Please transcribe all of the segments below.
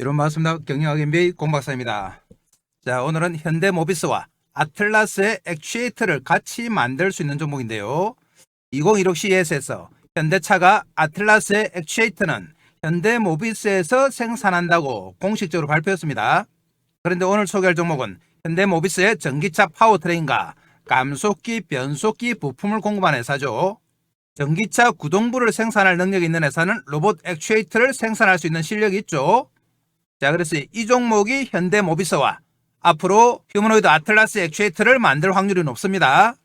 여러분 반갑습니다. 경영학 MBA 공박사입니다. 자, 오늘은 현대모비스와 아틀라스의 액추에이터를 같이 만들 수 있는 종목인데요. 2016 CES에서 현대차가 아틀라스의 액추에이터는 현대모비스에서 생산한다고 공식적으로 발표했습니다. 그런데 오늘 소개할 종목은 현대모비스의 전기차 파워트레인과 감속기, 변속기 부품을 공급하는 회사죠. 전기차 구동부를 생산할 능력이 있는 회사는 로봇 액추에이터를 생산할 수 있는 실력이 있죠. 자, 그래서 이 종목이 현대모비스와 앞으로 휴머노이드 아틀라스 액추에이터를 만들 확률이 높습니다.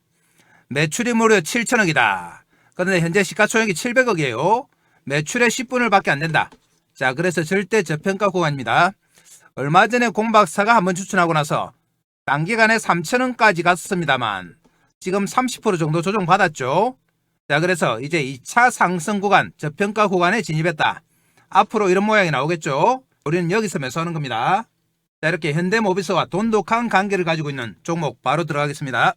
매출이 무려 7천억이다. 그런데 현재 시가총액이 700억이에요. 매출의 10분을 밖에 안 된다. 자, 그래서 절대 저평가 구간입니다. 얼마 전에 공박사가 한번 추천하고 나서 단기간에 3천원까지 갔습니다만 지금 30% 정도 조정받았죠. 자, 그래서 이제 2차 상승 구간, 저평가 구간에 진입했다. 앞으로 이런 모양이 나오겠죠. 우리는 여기서 매수하는 겁니다. 자, 이렇게 현대모비스와 돈독한 관계를 가지고 있는 종목 바로 들어가겠습니다.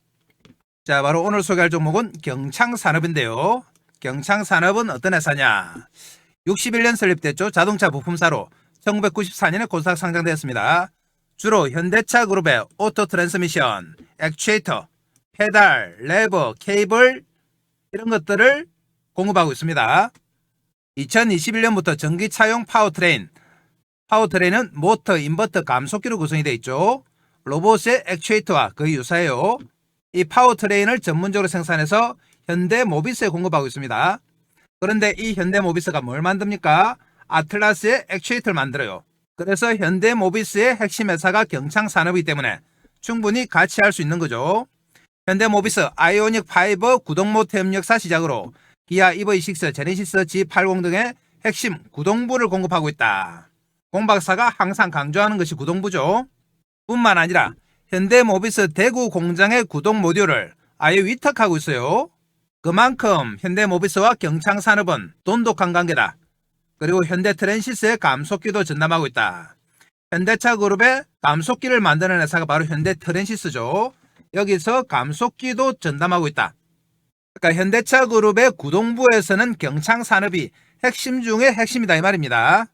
자, 바로 오늘 소개할 종목은 경창산업인데요. 경창산업은 어떤 회사냐? 61년 설립됐죠. 자동차 부품사로 1994년에 코스닥 상장되었습니다. 주로 현대차 그룹의 오토 트랜스미션, 액추에이터, 페달, 레버, 케이블 이런 것들을 공급하고 있습니다. 2021년부터 전기차용 파워트레인은 모터, 인버터, 감속기로 구성이 되어 있죠. 로봇의 액추에이터와 거의 유사해요. 이 파워트레인을 전문적으로 생산해서 현대모비스에 공급하고 있습니다. 그런데 이 현대모비스가 뭘 만듭니까? 아틀라스의 액추에이터를 만들어요. 그래서 현대모비스의 핵심 회사가 경창산업이기 때문에 충분히 같이 할 수 있는 거죠. 현대모비스 아이오닉5 구동모터 협력사 시작으로 기아 EV6, 제네시스 G80 등의 핵심 구동부를 공급하고 있다. 공박사가 항상 강조하는 것이 구동부죠. 뿐만 아니라 현대모비스 대구 공장의 구동 모듈을 아예 위탁하고 있어요. 그만큼 현대모비스와 경창산업은 돈독한 관계다. 그리고 현대트랜시스의 감속기도 전담하고 있다. 현대차 그룹의 감속기를 만드는 회사가 바로 현대트랜시스죠. 여기서 감속기도 전담하고 있다. 그러니까 현대차 그룹의 구동부에서는 경창산업이 핵심 중의 핵심이다 이 말입니다.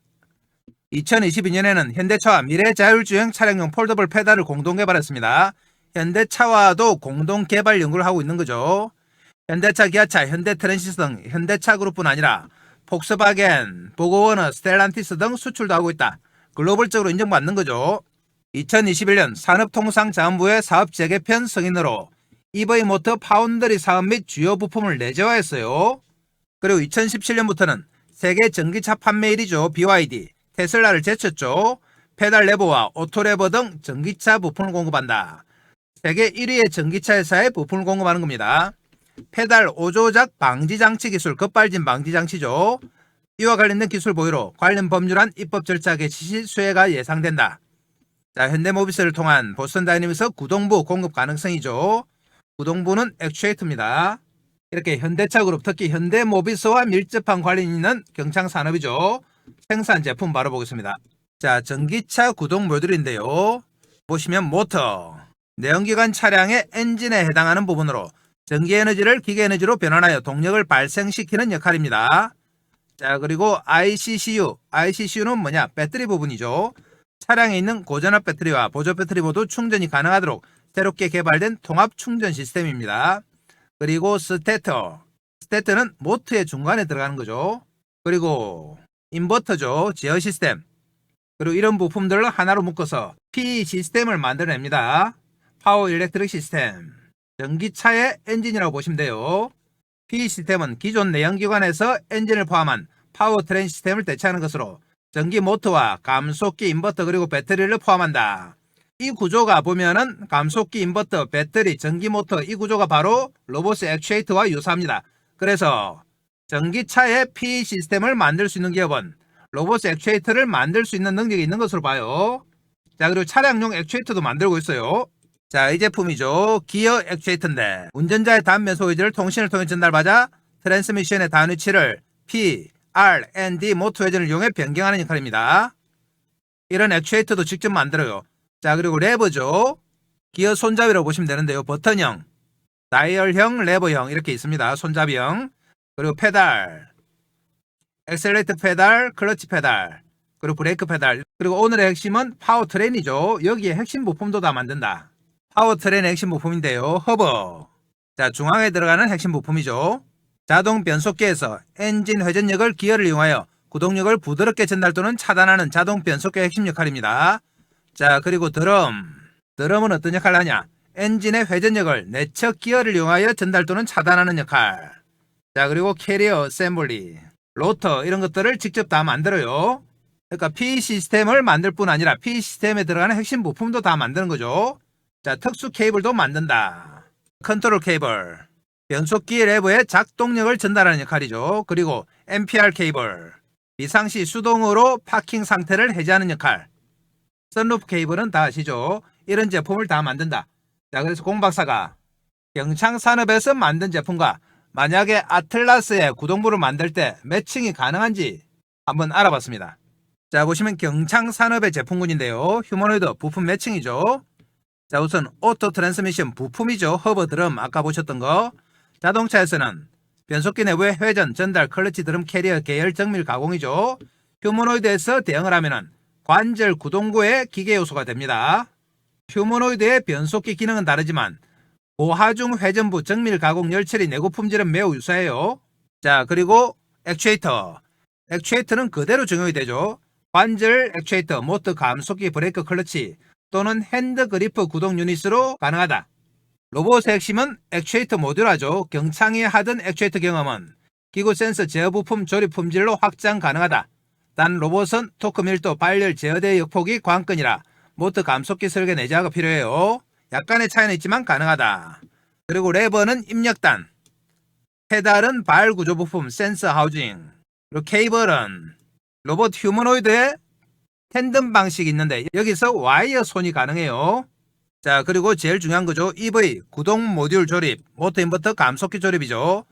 2022년에는 현대차와 미래자율주행 차량용 폴더블 페달을 공동 개발했습니다. 현대차와도 공동 개발 연구를 하고 있는 거죠. 현대차, 기아차, 현대트랜시스 등 현대차 그룹뿐 아니라 폭스바겐, 보고워너, 스텔란티스 등 수출도 하고 있다. 글로벌적으로 인정받는 거죠. 2021년 산업통상자원부의 사업재개편 승인으로 EV모터 파운드리 사업 및 주요 부품을 내재화했어요. 그리고 2017년부터는 세계 전기차 판매 1위죠. BYD, 테슬라를 제쳤죠. 페달 레버와 오토레버 등 전기차 부품을 공급한다. 세계 1위의 전기차 회사에 부품을 공급하는 겁니다. 페달 오조작 방지장치 기술, 급발진 방지장치죠. 이와 관련된 기술 보유로 관련 법률안 입법 절차 개시 시 수혜가 예상된다. 자, 현대모비스를 통한 보스턴 다이내믹스 구동부 공급 가능성이죠. 구동부는 액추에이터입니다. 이렇게 현대차 그룹, 특히 현대모비스와 밀접한 관련이 있는 경창산업이죠. 생산 제품 바로 보겠습니다. 자, 전기차 구동 모듈인데요. 보시면 모터, 내연기관 차량의 엔진에 해당하는 부분으로 전기에너지를 기계에너지로 변환하여 동력을 발생시키는 역할입니다. 자, 그리고 ICCU는 뭐냐? 배터리 부분이죠. 차량에 있는 고전압 배터리와 보조 배터리 모두 충전이 가능하도록 새롭게 개발된 통합 충전 시스템입니다. 그리고 스태터는 모터의 중간에 들어가는 거죠. 그리고 인버터죠. 제어 시스템. 그리고 이런 부품들을 하나로 묶어서 P 시스템을 만들어냅니다. 파워 일렉트릭 시스템. 전기차의 엔진이라고 보시면 돼요. P 시스템은 기존 내연기관에서 엔진을 포함한 파워트레인 시스템을 대체하는 것으로 전기 모터와 감속기, 인버터 그리고 배터리를 포함한다. 이 구조가 보면은 감속기, 인버터, 배터리, 전기 모터 이 구조가 바로 로봇 액추에이터와 유사합니다. 그래서 전기차의 P 시스템을 만들 수 있는 기업은 로봇 액추에이터를 만들 수 있는 능력이 있는 것으로 봐요. 자, 그리고 차량용 액추에이터도 만들고 있어요. 자, 이 제품이죠. 기어 액추에이터인데 운전자의 단면 소유지를 통신을 통해 전달받아 트랜스미션의 단 위치를 P, R, N, D 모터 회전을 이용해 변경하는 역할입니다. 이런 액추에이터도 직접 만들어요. 자, 그리고 레버죠. 기어 손잡이라고 보시면 되는데요. 버튼형, 다이얼형, 레버형 이렇게 있습니다. 손잡이형. 그리고 페달, 엑셀레이터 페달, 클러치 페달, 그리고 브레이크 페달, 그리고 오늘의 핵심은 파워트레인이죠. 여기에 핵심 부품도 다 만든다. 파워트레인의 핵심 부품인데요. 허브. 자, 중앙에 들어가는 핵심 부품이죠. 자동 변속기에서 엔진 회전력을 기어를 이용하여 구동력을 부드럽게 전달 또는 차단하는 자동 변속기의 핵심 역할입니다. 자, 그리고 드럼은 어떤 역할을 하냐? 엔진의 회전력을 내측 기어를 이용하여 전달 또는 차단하는 역할. 자, 그리고 캐리어 어셈블리, 로터 이런 것들을 직접 다 만들어요. 그러니까 P 시스템을 만들 뿐 아니라 P 시스템에 들어가는 핵심 부품도 다 만드는 거죠. 자, 특수 케이블도 만든다. 컨트롤 케이블, 변속기 레버의 작동력을 전달하는 역할이죠. 그리고 NPR 케이블, 비상시 수동으로 파킹 상태를 해제하는 역할. 선루프 케이블은 다 아시죠? 이런 제품을 다 만든다. 자, 그래서 공박사가 경창산업에서 만든 제품과 만약에 아틀라스의 구동부를 만들 때 매칭이 가능한지 한번 알아봤습니다. 자, 보시면 경창산업의 제품군인데요. 휴머노이드 부품 매칭이죠. 자, 우선 오토 트랜스미션 부품이죠. 허브 드럼 아까 보셨던 거. 자동차에서는 변속기 내부의 회전, 전달, 클러치, 드럼, 캐리어, 계열, 정밀 가공이죠. 휴머노이드에서 대응을 하면은 관절 구동구의 기계 요소가 됩니다. 휴머노이드의 변속기 기능은 다르지만 고하중 회전부, 정밀 가공, 열처리, 내구 품질은 매우 유사해요. 자, 그리고 액추에이터는 그대로 적용이 되죠. 관절 액추에이터, 모터, 감속기, 브레이크, 클러치 또는 핸드 그리프 구동 유닛으로 가능하다. 로봇의 핵심은 액추에이터 모듈화죠. 경창이 하던 액추에이터 경험은 기구 센서 제어 부품 조립 품질로 확장 가능하다. 단 로봇은 토크 밀도, 발열, 제어대의 역폭이 관건이라 모터 감속기 설계 내재화가 필요해요. 약간의 차이는 있지만 가능하다. 그리고 레버는 입력단, 페달은 발 구조 부품, 센서 하우징, 그리고 케이블은 로봇 휴머노이드의 텐덤 방식이 있는데 여기서 와이어 손이 가능해요. 자, 그리고 제일 중요한 거죠. EV 구동 모듈 조립, 모터 인버터 감속기 조립이죠.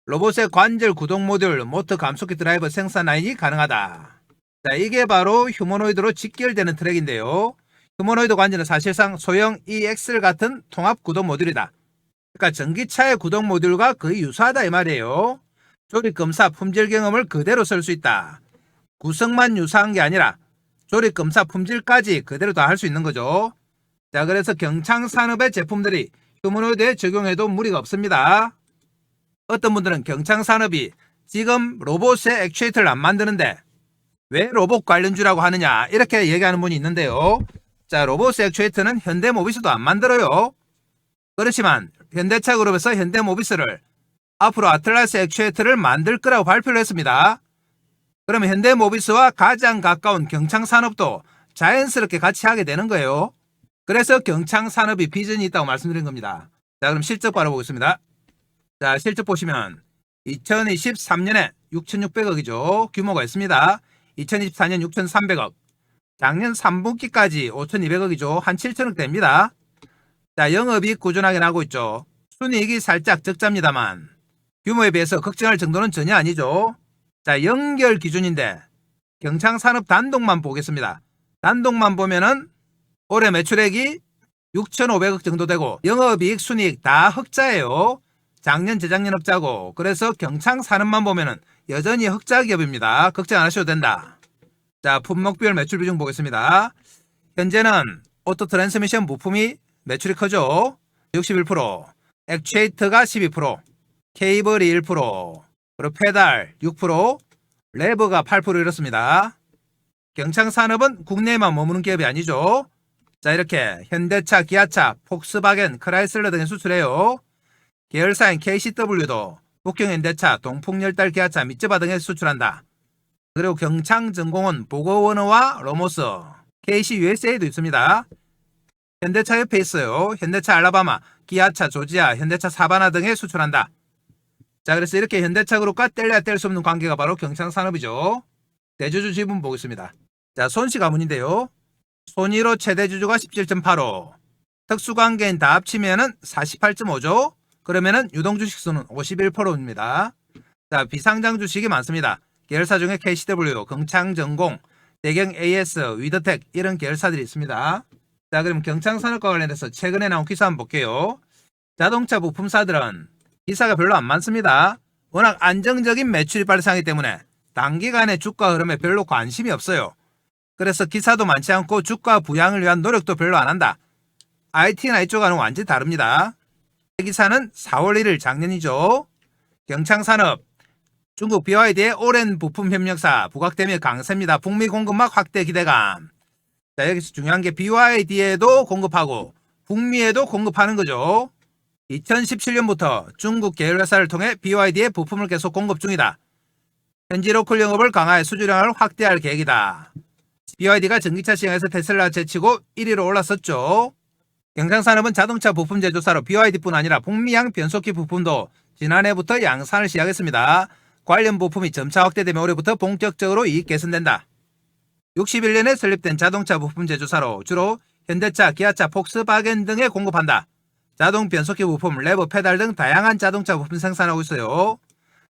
로봇의 관절 구동 모듈, 모터 감속기 드라이버 생산 라인이 가능하다. 자, 이게 바로 휴머노이드로 직결되는 트랙인데요. 휴머노이드 관절은 사실상 소형 EXL 같은 통합 구동 모듈이다. 그러니까 전기차의 구동 모듈과 거의 유사하다 이 말이에요. 조립 검사 품질 경험을 그대로 쓸 수 있다. 구성만 유사한 게 아니라 조립 검사 품질까지 그대로 다 할 수 있는 거죠. 자, 그래서 경창산업의 제품들이 휴머노이드에 적용해도 무리가 없습니다. 어떤 분들은 경창산업이 지금 로봇의 액추에이터를 안 만드는데 왜 로봇 관련주라고 하느냐 이렇게 얘기하는 분이 있는데요. 자, 로봇의 액추에이터는 현대모비스도 안 만들어요. 그렇지만 현대차 그룹에서 현대모비스를 앞으로 아틀라스 액추에이터를 만들 거라고 발표를 했습니다. 그러면 현대모비스와 가장 가까운 경창산업도 자연스럽게 같이 하게 되는 거예요. 그래서 경창산업이 비전이 있다고 말씀드린 겁니다. 자, 그럼 실적 바라보겠습니다. 자, 실적 보시면 2023년에 6,600억이죠. 규모가 있습니다. 2024년 6,300억. 작년 3분기까지 5,200억이죠. 한 7천억 됩니다. 자, 영업이익 꾸준하게 나고 있죠. 순이익이 살짝 적자입니다만 규모에 비해서 걱정할 정도는 전혀 아니죠. 자, 연결 기준인데 경창산업 단독만 보겠습니다. 단독만 보면은 올해 매출액이 6,500억 정도 되고 영업이익, 순이익 다 흑자예요. 작년, 재작년 흑자고. 그래서 경창산업만 보면은 여전히 흑자 기업입니다. 걱정 안 하셔도 된다. 자, 품목별 매출 비중 보겠습니다. 현재는 오토 트랜스미션 부품이 매출이 크죠. 61%, 액추에이터가 12%, 케이블이 1%, 그리고 페달 6%, 레버가 8% 이렇습니다. 경창산업은 국내에만 머무는 기업이 아니죠. 자, 이렇게 현대차, 기아차, 폭스바겐, 크라이슬러 등에 수출해요. 계열사인 KCW도 북경현대차, 동풍열달 기아차, 미쯔바 등에 수출한다. 그리고 경창전공은 보거워너와 로모스, KCUSA도 있습니다. 현대차 옆에 있어요. 현대차 알라바마, 기아차 조지아, 현대차 사바나 등에 수출한다. 자, 그래서 이렇게 현대차 그룹과 뗄래야 뗄 수 없는 관계가 바로 경창산업이죠. 대주주 지분 보겠습니다. 자, 손씨 가문인데요. 손위로 최대주주가 17.85, 특수관계인 다 합치면은 48.5죠. 그러면은 유동주식수는 51%입니다. 자, 비상장 주식이 많습니다. 계열사 중에 KCW, 경창전공, 대경 AS, 위더텍 이런 계열사들이 있습니다. 자, 그럼 경창산업과 관련해서 최근에 나온 기사 한번 볼게요. 자동차 부품사들은 기사가 별로 안 많습니다. 워낙 안정적인 매출이 발생하기 때문에 단기간의 주가 흐름에 별로 관심이 없어요. 그래서 기사도 많지 않고 주가 부양을 위한 노력도 별로 안 한다. IT나 이쪽과는 완전히 다릅니다. 기사는 4월 1일 작년이죠. 경창산업 중국 BYD의 오랜 부품 협력사 부각되며 강세입니다. 북미 공급망 확대 기대감. 자, 여기서 중요한 게 BYD에도 공급하고 북미에도 공급하는 거죠. 2017년부터 중국 계열회사를 통해 BYD의 부품을 계속 공급 중이다. 현지 로컬 영업을 강화해 수주량을 확대할 계획이다. BYD가 전기차 시장에서 테슬라 제치고 1위로 올랐었죠. 경창산업은 자동차 부품 제조사로 BYD뿐 아니라 북미양 변속기 부품도 지난해부터 양산을 시작했습니다. 관련 부품이 점차 확대되며 올해부터 본격적으로 이익 개선된다. 61년에 설립된 자동차 부품 제조사로 주로 현대차, 기아차, 폭스바겐 등에 공급한다. 자동 변속기 부품, 레버, 페달 등 다양한 자동차 부품 생산하고 있어요.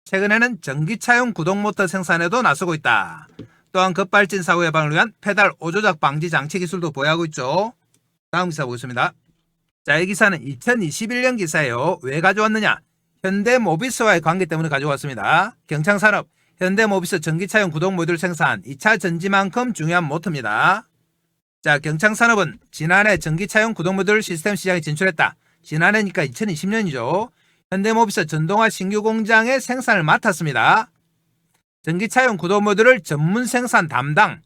최근에는 전기차용 구동모터 생산에도 나서고 있다. 또한 급발진 사고 예방을 위한 페달 오조작 방지 장치 기술도 보유하고 있죠. 다음 기사 보겠습니다. 자, 이 기사는 2021년 기사예요. 왜 가져왔느냐? 현대모비스와의 관계 때문에 가져왔습니다. 경창산업, 현대모비스 전기차용 구동 모듈 생산 2차 전지만큼 중요한 모터입니다. 자, 경창산업은 지난해 전기차용 구동 모듈 시스템 시장에 진출했다. 지난해니까 2020년이죠. 현대모비스 전동화 신규 공장의 생산을 맡았습니다. 전기차용 구동 모듈을 전문 생산 담당.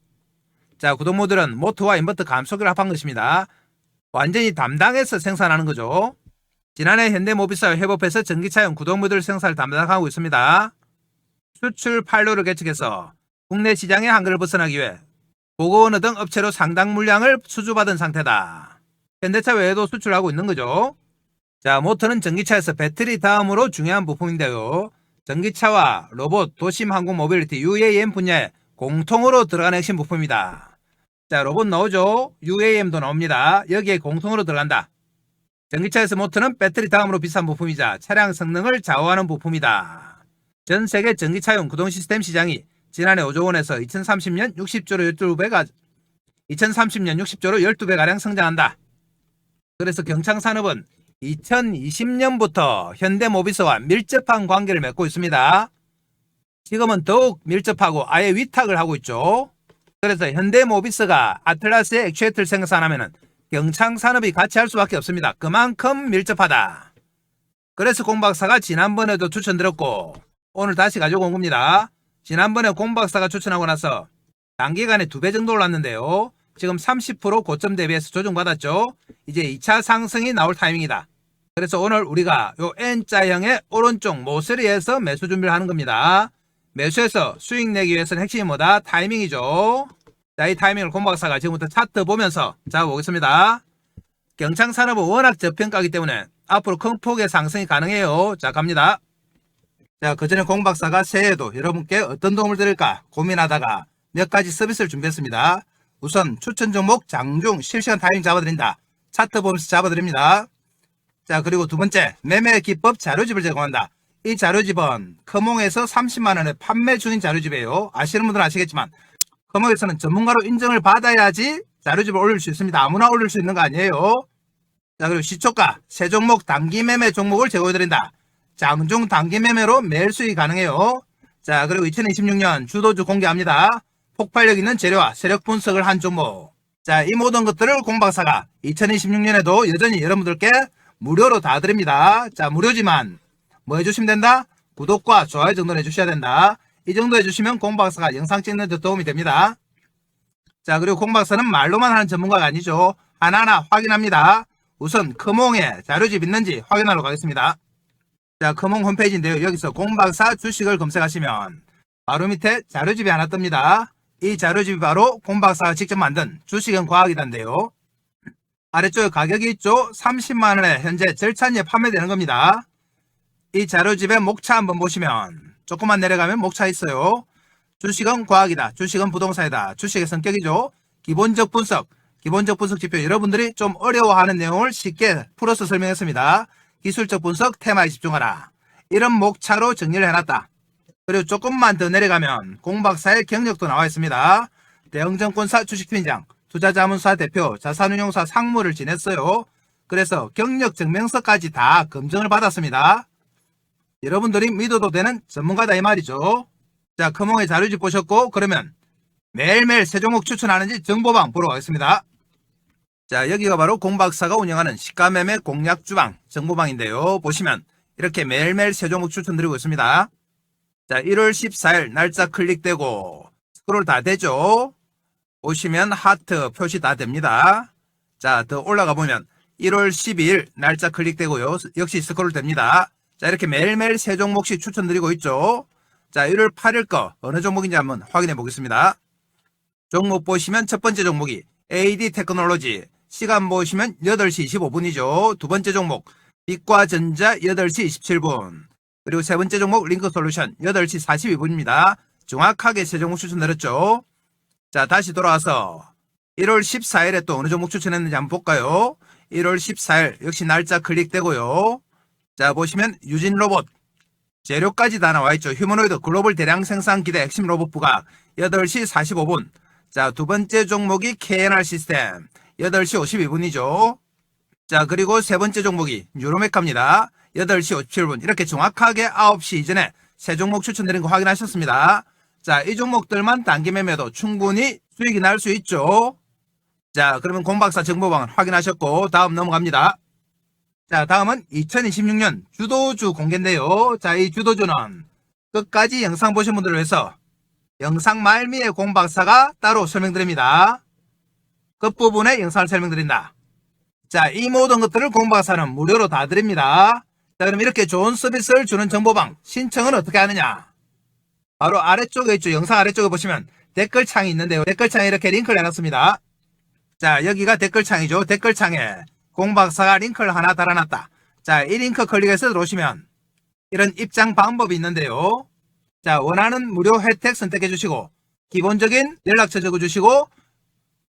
자, 구동 모듈은 모터와 인버터 감속기를 합한 것입니다. 완전히 담당해서 생산하는 거죠. 지난해 현대모비스와 협업해서 전기차용 구동 모듈 생산을 담당하고 있습니다. 수출 판로를 개척해서 국내 시장의 한계를 벗어나기 위해 보고원어 등 업체로 상당 물량을 수주받은 상태다. 현대차 외에도 수출하고 있는 거죠. 자, 모터는 전기차에서 배터리 다음으로 중요한 부품인데요. 전기차와 로봇, 도심, 항공, 모빌리티, UAM 분야에 공통으로 들어가는 핵심 부품이다. 자, 로봇 나오죠? UAM도 나옵니다. 여기에 공통으로 들어간다. 전기차에서 모터는 배터리 다음으로 비싼 부품이자 차량 성능을 좌우하는 부품이다. 전 세계 전기차용 구동 시스템 시장이 지난해 5조 원에서 2030년 60조로 12배가량 성장한다. 그래서 경창산업은 2020년부터 현대모비스와 밀접한 관계를 맺고 있습니다. 지금은 더욱 밀접하고 아예 위탁을 하고 있죠. 그래서 현대모비스가 아틀라스의 액추에이터를 생산하면 경창산업이 같이 할 수밖에 없습니다. 그만큼 밀접하다. 그래서 공박사가 지난번에도 추천드렸고 오늘 다시 가지고 온 겁니다. 지난번에 공박사가 추천하고 나서 단기간에 2배 정도 올랐는데요. 지금 30% 고점 대비해서 조정받았죠. 이제 2차 상승이 나올 타이밍이다. 그래서 오늘 우리가 요 N자형의 오른쪽 모서리에서 매수 준비를 하는 겁니다. 매수해서 수익 내기 위해서는 핵심이 뭐다? 타이밍이죠. 자, 이 타이밍을 공박사가 지금부터 차트 보면서 잡아보겠습니다. 경창산업은 워낙 저평가이기 때문에 앞으로 큰 폭의 상승이 가능해요. 자, 갑니다. 자, 그 전에 공박사가 새해에도 여러분께 어떤 도움을 드릴까 고민하다가 몇 가지 서비스를 준비했습니다. 우선 추천 종목 장중 실시간 타이밍 잡아드린다. 차트 보면서 잡아드립니다. 자, 그리고 두 번째 매매 기법 자료집을 제공한다. 이 자료집은 커몽에서 30만원에 판매 중인 자료집이에요. 아시는 분들은 아시겠지만 커몽에서는 전문가로 인정을 받아야지 자료집을 올릴 수 있습니다. 아무나 올릴 수 있는 거 아니에요. 자, 그리고 시초가 세 종목 단기 매매 종목을 제공해드린다. 장중 단기 매매로 매일 수익이 가능해요. 자, 그리고 2026년 주도주 공개합니다. 폭발력 있는 재료와 세력 분석을 한 종목. 자, 이 모든 것들을 공박사가 2026년에도 여전히 여러분들께 무료로 다 드립니다. 자, 무료지만 뭐 해주시면 된다? 구독과 좋아요 정도는 해주셔야 된다. 이 정도 해주시면 공박사가 영상 찍는 데 도움이 됩니다. 자, 그리고 공박사는 말로만 하는 전문가가 아니죠. 하나하나 확인합니다. 우선 커몽에 자료집 있는지 확인하러 가겠습니다. 자, 커몽 홈페이지인데요. 여기서 공박사 주식을 검색하시면 바로 밑에 자료집이 하나 뜹니다. 이 자료집이 바로 공박사가 직접 만든 주식은 과학이단데요. 아래쪽에 가격이 있죠. 30만원에 현재 절찬리에 판매되는 겁니다. 이 자료집의 목차 한번 보시면 조금만 내려가면 목차 있어요. 주식은 과학이다. 주식은 부동산이다. 주식의 성격이죠. 기본적 분석 지표, 여러분들이 좀 어려워하는 내용을 쉽게 풀어서 설명했습니다. 기술적 분석 테마에 집중하라. 이런 목차로 정리를 해놨다. 그리고 조금만 더 내려가면 공박사의 경력도 나와 있습니다. 대형증권사 주식팀장, 투자자문사 대표, 자산운용사 상무를 지냈어요. 그래서 경력 증명서까지 다 검증을 받았습니다. 여러분들이 믿어도 되는 전문가다 이 말이죠. 자, 커몽의 자료집 보셨고 그러면 매일매일 새 종목 추천하는지 정보방 보러 가겠습니다. 자, 여기가 바로 공박사가 운영하는 시가매매 공략주방 정보방인데요. 보시면 이렇게 매일매일 새 종목 추천드리고 있습니다. 자, 1월 14일 날짜 클릭되고 스크롤 다 되죠. 보시면 하트 표시 다 됩니다. 자, 더 올라가 보면 1월 12일 날짜 클릭되고요. 역시 스크롤 됩니다. 자, 이렇게 매일매일 새 종목씩 추천드리고 있죠. 자, 1월 8일 거 어느 종목인지 한번 확인해 보겠습니다. 종목 보시면 첫 번째 종목이 AD 테크놀로지, 시간 보시면 8시 25분이죠. 두 번째 종목 빛과전자 8시 27분, 그리고 세 번째 종목 링크솔루션 8시 42분입니다. 정확하게 세 종목 추천드렸죠. 자, 다시 돌아와서 1월 14일에 또 어느 종목 추천했는지 한번 볼까요? 1월 14일 역시 날짜 클릭되고요. 자, 보시면 유진로봇 재료까지 다 나와있죠. 휴머노이드 글로벌 대량 생산 기대 핵심 로봇 부각 8시 45분. 자, 두 번째 종목이 KNR 시스템 8시 52분이죠. 자, 그리고 세 번째 종목이 뉴로메카입니다. 8시 57분. 이렇게 정확하게 9시 이전에 세 종목 추천드린 거 확인하셨습니다. 자, 이 종목들만 단기 매매도 충분히 수익이 날 수 있죠. 자, 그러면 공박사 정보방은 확인하셨고 다음 넘어갑니다. 자, 다음은 2026년 주도주 공개인데요. 자, 이 주도주는 끝까지 영상 보신 분들을 위해서 영상 말미에 공박사가 따로 설명드립니다. 끝부분에 영상을 설명드린다. 자, 이 모든 것들을 공박사는 무료로 다 드립니다. 자, 그럼 이렇게 좋은 서비스를 주는 정보방 신청은 어떻게 하느냐? 바로 아래쪽에 있죠. 영상 아래쪽에 보시면 댓글창이 있는데요. 댓글창에 이렇게 링크를 해놨습니다. 자, 여기가 댓글창이죠. 댓글창에 공박사가 링크를 하나 달아놨다. 자, 이 링크 클릭해서 들어오시면 이런 입장 방법이 있는데요. 자, 원하는 무료 혜택 선택해 주시고 기본적인 연락처 적어 주시고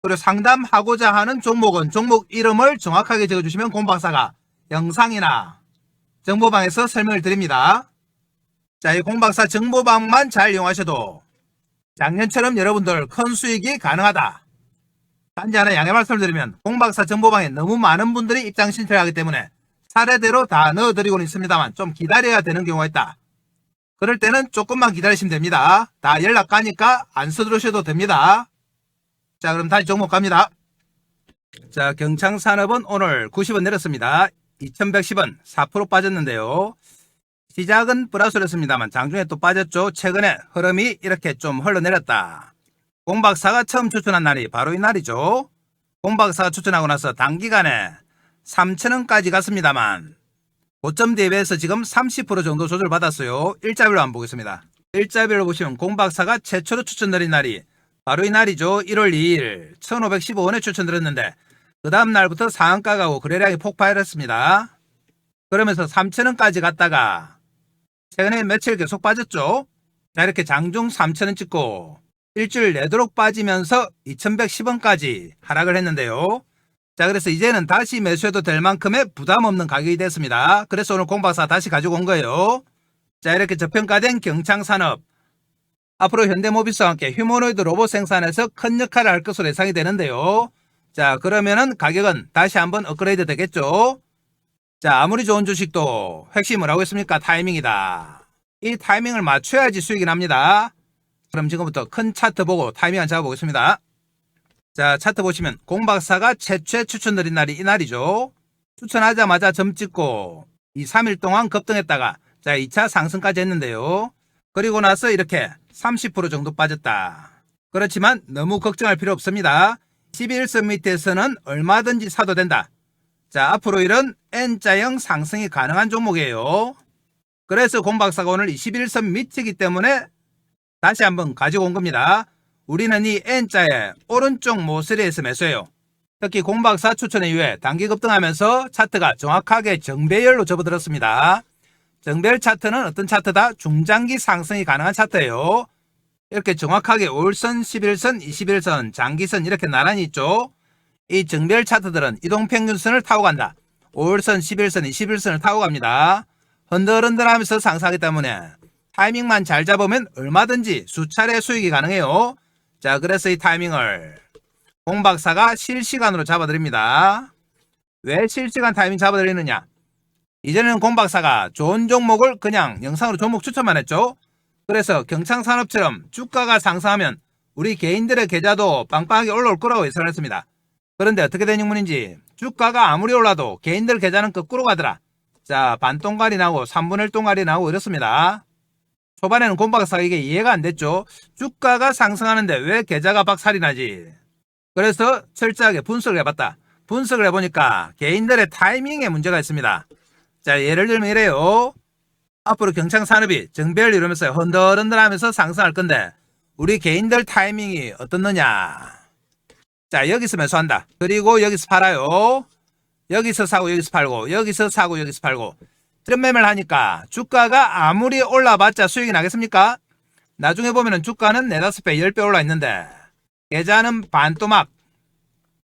그리고 상담하고자 하는 종목은 종목 이름을 정확하게 적어 주시면 공박사가 영상이나 정보방에서 설명을 드립니다. 자, 이 공박사 정보방만 잘 이용하셔도 작년처럼 여러분들 큰 수익이 가능하다. 단지 하나 양해 말씀을 드리면 공박사 정보방에 너무 많은 분들이 입장 신청을 하기 때문에 차례대로 다 넣어드리고는 있습니다만 좀 기다려야 되는 경우가 있다. 그럴 때는 조금만 기다리시면 됩니다. 다 연락 가니까 안 서두르셔도 됩니다. 자, 그럼 다시 종목 갑니다. 자, 경창산업은 오늘 90원 내렸습니다. 2110원 4% 빠졌는데요. 시작은 플러스로 했습니다만 장중에 또 빠졌죠. 최근에 흐름이 이렇게 좀 흘러내렸다. 공박사가 처음 추천한 날이 바로 이 날이죠. 공박사가 추천하고 나서 단기간에 3,000원까지 갔습니다만 고점 대비해서 지금 30% 정도 조절 받았어요. 일자별로 한번 보겠습니다. 일자별로 보시면 공박사가 최초로 추천드린 날이 바로 이 날이죠. 1월 2일 1,515원에 추천드렸는데 그 다음 날부터 상한가 가고 거래량이 폭발했습니다. 그러면서 3,000원까지 갔다가 최근에 며칠 계속 빠졌죠. 자, 이렇게 장중 3,000원 찍고 일주일 내도록 빠지면서 2,110원까지 하락을 했는데요. 자, 그래서 이제는 다시 매수해도 될 만큼의 부담 없는 가격이 됐습니다. 그래서 오늘 공박사 다시 가지고 온 거예요. 자, 이렇게 저평가된 경창산업 앞으로 현대모비스와 함께 휴머노이드 로봇 생산에서 큰 역할을 할 것으로 예상이 되는데요. 자, 그러면은 가격은 다시 한번 업그레이드 되겠죠. 자, 아무리 좋은 주식도 핵심이 뭐라고 했습니까? 타이밍이다. 이 타이밍을 맞춰야지 수익이 납니다. 그럼 지금부터 큰 차트 보고 타이밍 한번 잡아보겠습니다. 자, 차트 보시면 공박사가 최초에 추천드린 날이 이 날이죠. 추천하자마자 점 찍고 2, 3일 동안 급등했다가 자, 2차 상승까지 했는데요. 그리고 나서 이렇게 30% 정도 빠졌다. 그렇지만 너무 걱정할 필요 없습니다. 11선 밑에서는 얼마든지 사도 된다. 자, 앞으로 이런 N자형 상승이 가능한 종목이에요. 그래서 공박사가 오늘 21선 밑이기 때문에 다시 한번 가지고 온 겁니다. 우리는 이 N자의 오른쪽 모서리에서 매수해요. 특히 공박사 추천 이후에 단기 급등하면서 차트가 정확하게 정배열로 접어들었습니다. 정배열 차트는 어떤 차트다? 중장기 상승이 가능한 차트예요. 이렇게 정확하게 5일선, 11선, 21선, 장기선 이렇게 나란히 있죠. 이 정배열 차트들은 이동평균선을 타고 간다. 5일선, 11선, 21선을 타고 갑니다. 흔들흔들하면서 상승하기 때문에 타이밍만 잘 잡으면 얼마든지 수차례 수익이 가능해요. 자, 그래서 이 타이밍을 공박사가 실시간으로 잡아드립니다. 왜 실시간 타이밍 잡아드리느냐? 이전에는 공박사가 좋은 종목을 그냥 영상으로 종목 추천만 했죠. 그래서 경창산업처럼 주가가 상승하면 우리 개인들의 계좌도 빵빵하게 올라올 거라고 예상했습니다. 그런데 어떻게 된 영문인지 주가가 아무리 올라도 개인들 계좌는 거꾸로 가더라. 자, 반동갈이 나고 3분의 1 동갈이 나고 이렇습니다. 초반에는 곰박사가 이게 이해가 안 됐죠. 주가가 상승하는데 왜 계좌가 박살이 나지? 그래서 철저하게 분석을 해봤다. 분석을 해보니까 개인들의 타이밍에 문제가 있습니다. 자, 예를 들면 이래요. 앞으로 경창산업이 정배를 이루면서 흔들흔들하면서 상승할 건데 우리 개인들 타이밍이 어떻느냐. 자, 여기서 매수한다. 그리고 여기서 팔아요. 여기서 사고 여기서 팔고 여기서 사고 여기서 팔고 이런 매매를 하니까 주가가 아무리 올라봤자 수익이 나겠습니까? 나중에 보면은 주가는 4, 5배, 10배 올라 있는데 계좌는 반토막,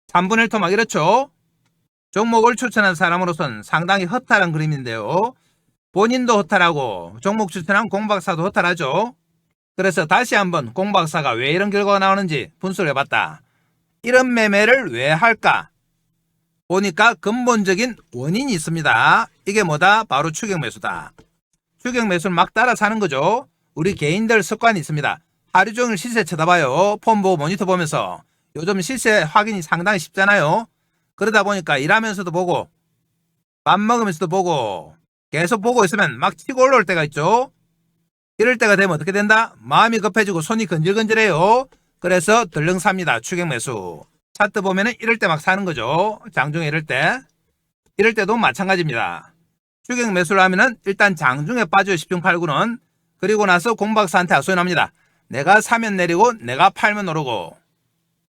3분의 1 토막 이렇죠? 종목을 추천한 사람으로선 상당히 허탈한 그림인데요. 본인도 허탈하고 종목 추천한 공박사도 허탈하죠. 그래서 다시 한번 공박사가 왜 이런 결과가 나오는지 분석을 해봤다. 이런 매매를 왜 할까? 보니까 근본적인 원인이 있습니다. 이게 뭐다? 바로 추격 매수다. 추격 매수를 막 따라 사는 거죠. 우리 개인들 습관이 있습니다. 하루 종일 시세 쳐다봐요. 폰 보고 모니터 보면서. 요즘 시세 확인이 상당히 쉽잖아요. 그러다 보니까 일하면서도 보고 밥 먹으면서도 보고 계속 보고 있으면 막 치고 올라올 때가 있죠. 이럴 때가 되면 어떻게 된다? 마음이 급해지고 손이 건질건질해요. 그래서 덜렁 삽니다. 추격 매수. 차트 보면은 이럴 때 막 사는 거죠. 장중에 이럴 때. 이럴 때도 마찬가지입니다. 추격 매수를 하면은 일단 장중에 빠져요. 10중 8구는. 그리고 나서 공박사한테 하소연합니다. 내가 사면 내리고 내가 팔면 오르고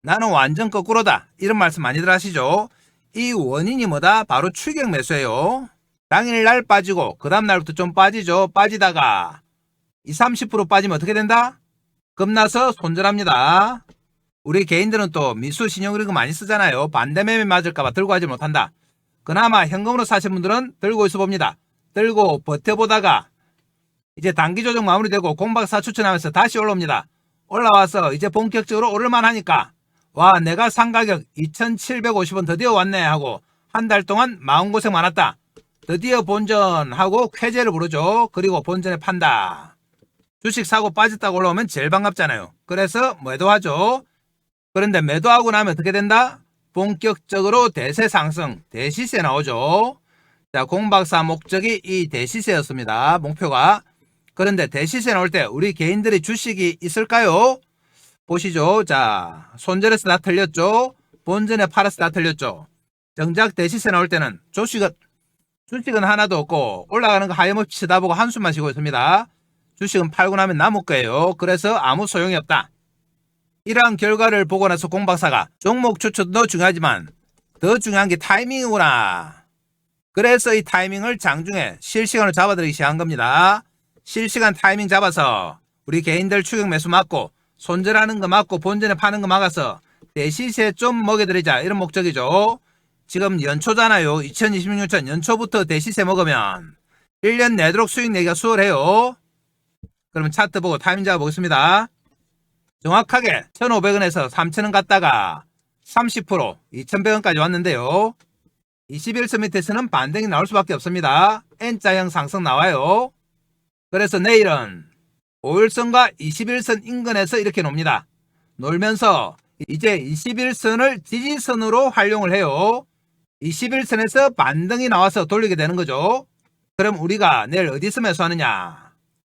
나는 완전 거꾸로다. 이런 말씀 많이들 하시죠. 이 원인이 뭐다? 바로 추격 매수예요. 당일날 빠지고 그 다음날부터 좀 빠지죠. 빠지다가 20, 30% 빠지면 어떻게 된다? 겁나서 손절합니다. 우리 개인들은 또 미수 신용 이런 거 많이 쓰잖아요. 반대매매 맞을까봐 들고 하지 못한다. 그나마 현금으로 사신 분들은 들고 있어 봅니다. 들고 버텨보다가 이제 단기 조정 마무리되고 공박사 추천하면서 다시 올라옵니다. 올라와서 이제 본격적으로 오를만 하니까 와, 내가 산 가격 2,750원 드디어 왔네 하고 한 달 동안 마음고생 많았다. 드디어 본전하고 쾌재를 부르죠. 그리고 본전에 판다. 주식 사고 빠졌다고 올라오면 제일 반갑잖아요. 그래서 매도하죠. 그런데 매도하고 나면 어떻게 된다? 본격적으로 대세 상승, 대시세 나오죠. 자, 공박사 목적이 이 대시세였습니다. 목표가. 그런데 대시세 나올 때 우리 개인들이 주식이 있을까요? 보시죠. 자, 손절해서 다 틀렸죠. 본전에 팔아서 다 틀렸죠. 정작 대시세 나올 때는 주식은 하나도 없고 올라가는 거 하염없이 쳐다보고 한숨만 쉬고 있습니다. 주식은 팔고 나면 남을 거예요. 그래서 아무 소용이 없다. 이러한 결과를 보고 나서 공박사가 종목 추천도 중요하지만 더 중요한 게 타이밍이구나. 그래서 이 타이밍을 장중에 실시간으로 잡아드리기 시작한 겁니다. 실시간 타이밍 잡아서 우리 개인들 추격 매수 막고 손절하는 거 막고 본전에 파는 거 막아서 대시세 좀 먹여드리자 이런 목적이죠. 지금 연초잖아요. 2026년 연초부터 대시세 먹으면 1년 내도록 수익 내기가 수월해요. 그러면 차트 보고 타이밍 잡아보겠습니다. 정확하게 1,500원에서 3,000원 갔다가 30% 2,100원까지 왔는데요. 21선 밑에서는 반등이 나올 수밖에 없습니다. N자형 상승 나와요. 그래서 내일은 5일선과 21선 인근에서 이렇게 놉니다. 놀면서 이제 21선을 지지선으로 활용을 해요. 21선에서 반등이 나와서 돌리게 되는 거죠. 그럼 우리가 내일 어디서 매수하느냐?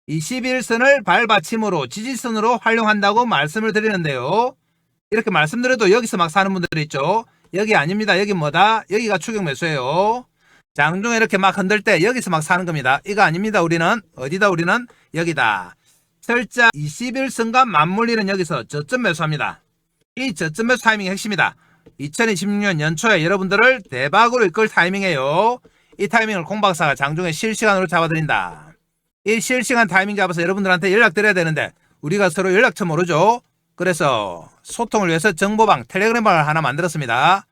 21선을 발받침으로 지지선으로 활용한다고 말씀을 드리는데요. 이렇게 말씀드려도 여기서 막 사는 분들이 있죠. 여기 아닙니다. 여기 뭐다? 여기가 추격 매수예요. 장중에 이렇게 막 흔들 때 여기서 막 사는 겁니다. 이거 아닙니다. 우리는 어디다? 우리는 여기다. 철자 21선과 맞물리는 여기서 저점 매수합니다. 이 저점 매수 타이밍이 핵심이다. 2026년 연초에 여러분들을 대박으로 이끌 타이밍이에요. 이 타이밍을 공박사가 장중에 실시간으로 잡아드린다. 이 실시간 타이밍 잡아서 여러분들한테 연락드려야 되는데 우리가 서로 연락처 모르죠. 그래서 소통을 위해서 정보방 텔레그램방을 하나 만들었습니다.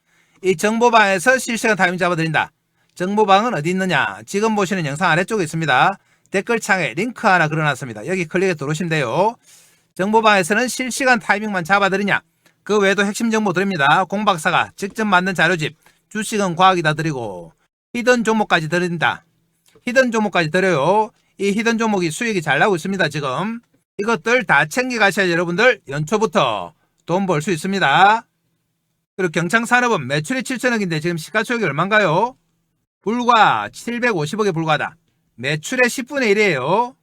이 정보방에서 실시간 타이밍 잡아드린다. 정보방은 어디 있느냐? 지금 보시는 영상 아래쪽에 있습니다. 댓글창에 링크 하나 걸어놨습니다. 여기 클릭해 들어오시면 돼요. 정보방에서는 실시간 타이밍만 잡아드리냐? 그 외에도 핵심 정보 드립니다. 공박사가 직접 만든 자료집, 주식은 과학이다 드리고 히든 종목까지 드린다. 히든 종목까지 드려요. 이 히든 종목이 수익이 잘 나오고 있습니다. 지금 이것들 다 챙겨가셔야 여러분들 연초부터 돈 벌 수 있습니다. 그리고 경창산업은 매출이 7천억인데 지금 시가총액이 얼마인가요? 불과 750억에 불과하다. 매출의 10분의 1이에요.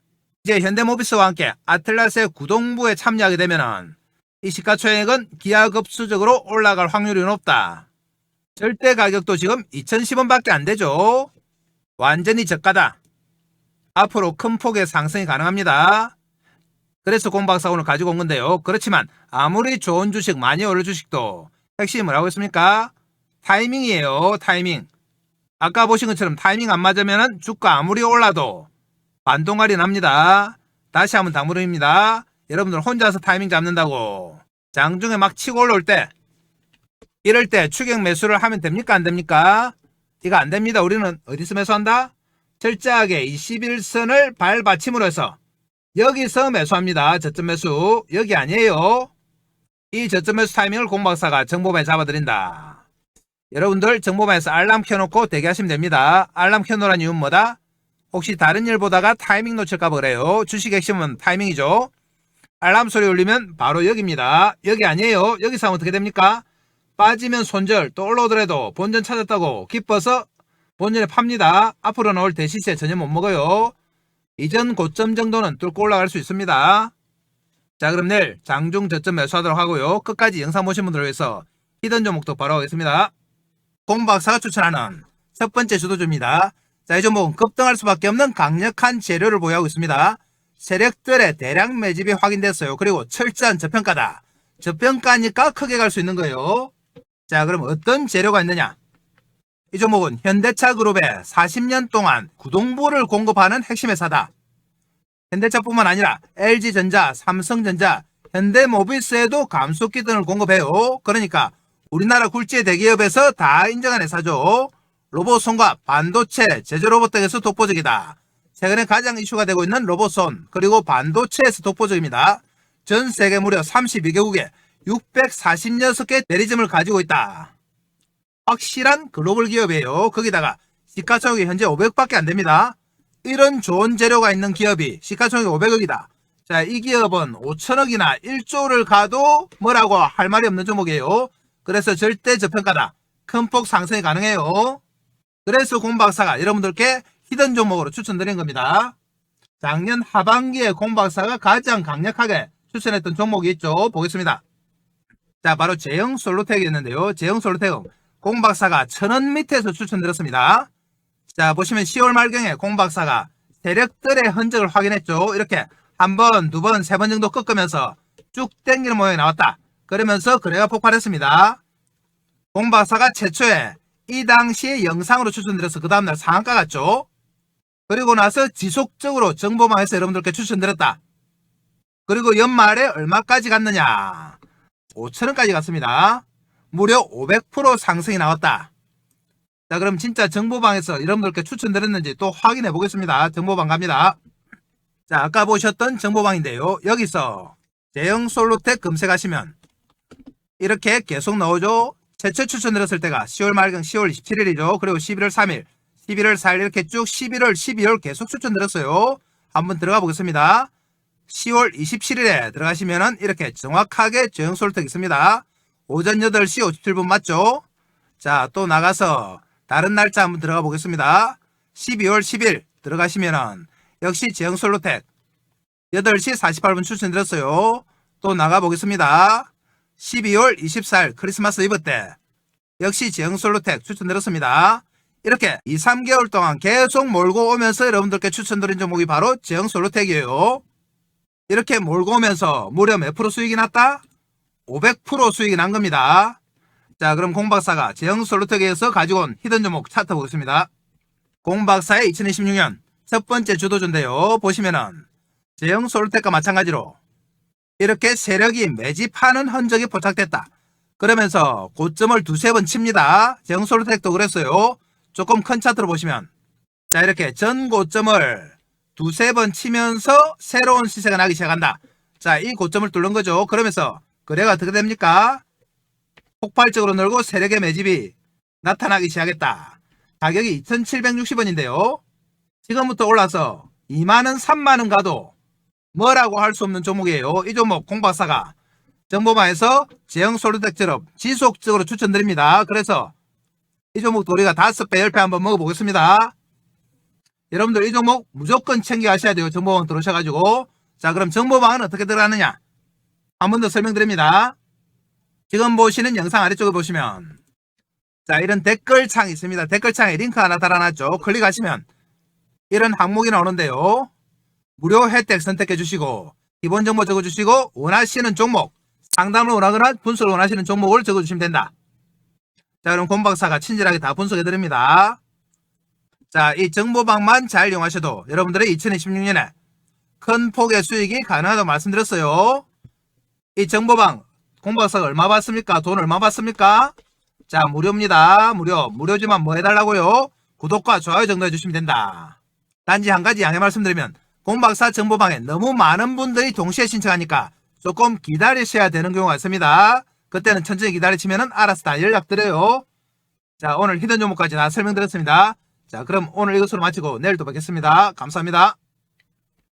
이제 현대모비스와 함께 아틀라스의 구동부에 참여하게 되면은 이 시가총액은 기하급수적으로 올라갈 확률이 높다. 절대 가격도 지금 2,010원밖에 안 되죠. 완전히 저가다. 앞으로 큰 폭의 상승이 가능합니다. 그래서 공박사 오늘 가지고 온 건데요. 그렇지만 아무리 좋은 주식, 많이 오를 주식도 핵심이 뭐라고 했습니까? 타이밍이에요. 타이밍. 아까 보신 것처럼 타이밍 안 맞으면 주가 아무리 올라도 반동갈이 납니다. 다시 한번 당부드립니다. 여러분들 혼자서 타이밍 잡는다고 장중에 막 치고 올라올 때 이럴 때 추격 매수를 하면 됩니까? 안 됩니까? 이거 안 됩니다. 우리는 어디서 매수한다? 철저하게 21선을 발받침으로 해서 여기서 매수합니다. 저점 매수. 여기 아니에요. 이 저점 매수 타이밍을 공박사가 정보방에 잡아드린다. 여러분들 정보방에서 알람 켜놓고 대기하시면 됩니다. 알람 켜놓으란 이유는 뭐다? 혹시 다른 일 보다가 타이밍 놓칠까 봐 그래요. 주식 핵심은 타이밍이죠. 알람 소리 울리면 바로 여기입니다. 여기 아니에요. 여기서 하면 어떻게 됩니까? 빠지면 손절, 또 올라오더라도 본전 찾았다고 기뻐서 본전에 팝니다. 앞으로 나올 대시세 전혀 못 먹어요. 이전 고점 정도는 뚫고 올라갈 수 있습니다. 자, 그럼 내일 장중 저점 매수하도록 하고요. 끝까지 영상 보신 분들을 위해서 히든 종목도 바로 하겠습니다. 공박사가 추천하는 첫 번째 주도주입니다. 자, 이 종목은 급등할 수밖에 없는 강력한 재료를 보유하고 있습니다. 세력들의 대량 매집이 확인됐어요. 그리고 철저한 저평가다. 저평가니까 크게 갈 수 있는 거예요. 자, 그럼 어떤 재료가 있느냐? 이 종목은 현대차 그룹에 40년 동안 구동부를 공급하는 핵심 회사다. 현대차뿐만 아니라 LG전자, 삼성전자, 현대모비스에도 감속기 등을 공급해요. 그러니까 우리나라 굴지의 대기업에서 다 인정한 회사죠. 로봇손과 반도체, 제조 로봇 등에서 독보적이다. 최근에 가장 이슈가 되고 있는 로봇손, 그리고 반도체에서 독보적입니다. 전 세계 무려 32개국에 646개 대리점을 가지고 있다. 확실한 글로벌 기업이에요. 거기다가 시가총액이 현재 500밖에 안 됩니다. 이런 좋은 재료가 있는 기업이 시가총액이 500억이다. 자, 이 기업은 5천억이나 1조를 가도 뭐라고 할 말이 없는 종목이에요. 그래서 절대 저평가다. 큰 폭 상승이 가능해요. 그래서 공박사가 여러분들께 히든 종목으로 추천드린 겁니다. 작년 하반기에 공박사가 가장 강력하게 추천했던 종목이 있죠. 보겠습니다. 자, 바로 제형솔루텍이었는데요. 제형솔루텍은 공박사가 1,000원 밑에서 추천드렸습니다. 자, 보시면 10월 말경에 공박사가 세력들의 흔적을 확인했죠. 이렇게 한 번, 두 번, 세 번 정도 꺾으면서 쭉 땡기는 모양이 나왔다. 그러면서 거래가 폭발했습니다. 공박사가 최초에 이 당시에 영상으로 추천드려서 그 다음날 상한가 갔죠. 그리고 나서 지속적으로 정보망에서 여러분들께 추천드렸다. 그리고 연말에 얼마까지 갔느냐? 5천원까지 갔습니다. 무려 500% 상승이 나왔다. 자, 그럼 진짜 정보방에서 여러분들께 추천드렸는지 또 확인해 보겠습니다. 정보방 갑니다. 자, 아까 보셨던 정보방인데요. 여기서 제형솔루텍 검색하시면 이렇게 계속 나오죠. 최초 추천드렸을 때가 10월 말경 10월 27일이죠. 그리고 11월 3일, 11월 4일 이렇게 쭉 11월, 12월 계속 추천드렸어요. 한번 들어가 보겠습니다. 10월 27일에 들어가시면은 이렇게 정확하게 제형솔루텍 있습니다. 오전 8시 57분 맞죠? 자, 또 나가서 다른 날짜 한번 들어가 보겠습니다. 12월 10일 들어가시면은 역시 제형솔루텍 8시 48분 추천드렸어요. 또 나가 보겠습니다. 12월 24일 크리스마스 이브 때 역시 제형솔루텍 추천드렸습니다. 이렇게 2, 3개월 동안 계속 몰고 오면서 여러분들께 추천드린 종목이 바로 제형솔루텍이에요. 이렇게 몰고 오면서 무려 몇 프로 수익이 났다? 500% 수익이 난 겁니다. 자, 그럼 공박사가 제형솔루텍에서 가지고 온 히든 종목 차트 보겠습니다. 공박사의 2026년 첫 번째 주도주인데요. 보시면은 제형솔루텍과 마찬가지로 이렇게 세력이 매집하는 흔적이 포착됐다. 그러면서 고점을 두세 번 칩니다. 제형솔루텍도 그랬어요. 조금 큰 차트로 보시면 자, 이렇게 전 고점을 두세 번 치면서 새로운 시세가 나기 시작한다. 자, 이 고점을 뚫는 거죠. 그러면서 거래가 어떻게 됩니까? 폭발적으로 늘고 세력의 매집이 나타나기 시작했다. 가격이 2,760원인데요. 지금부터 올라서 2만원, 3만원 가도 뭐라고 할 수 없는 종목이에요. 이 종목 공박사가 정보방에서 제형솔루텍처럼 지속적으로 추천드립니다. 그래서 이 종목도 우리가 5배, 10배 한번 먹어보겠습니다. 여러분들 이 종목 무조건 챙겨가셔야 돼요. 정보방 들어오셔가지고. 자, 그럼 정보방은 어떻게 들어가느냐? 한 번 더 설명드립니다. 지금 보시는 영상 아래쪽에 보시면 자, 이런 댓글창이 있습니다. 댓글창에 링크 하나 달아놨죠. 클릭하시면 이런 항목이 나오는데요. 무료 혜택 선택해 주시고 기본 정보 적어주시고 원하시는 종목, 상담을 원하거나 분석을 원하시는 종목을 적어주시면 된다. 자, 그럼 공박사가 친절하게 다 분석해 드립니다. 자, 이 정보방만 잘 이용하셔도 여러분들의 2026년에 큰 폭의 수익이 가능하다고 말씀드렸어요. 이 정보방 공박사가 얼마 받습니까? 돈 얼마 받습니까? 자, 무료입니다. 무료지만 뭐 해달라고요? 구독과 좋아요 정도 해주시면 된다. 단지 한 가지 양해 말씀드리면 공박사 정보방에 너무 많은 분들이 동시에 신청하니까 조금 기다리셔야 되는 경우가 있습니다. 그때는 천천히 기다리시면 알아서 다 연락드려요. 자, 오늘 히든 종목까지 다 설명드렸습니다. 자, 그럼 오늘 이것으로 마치고 내일 또 뵙겠습니다. 감사합니다.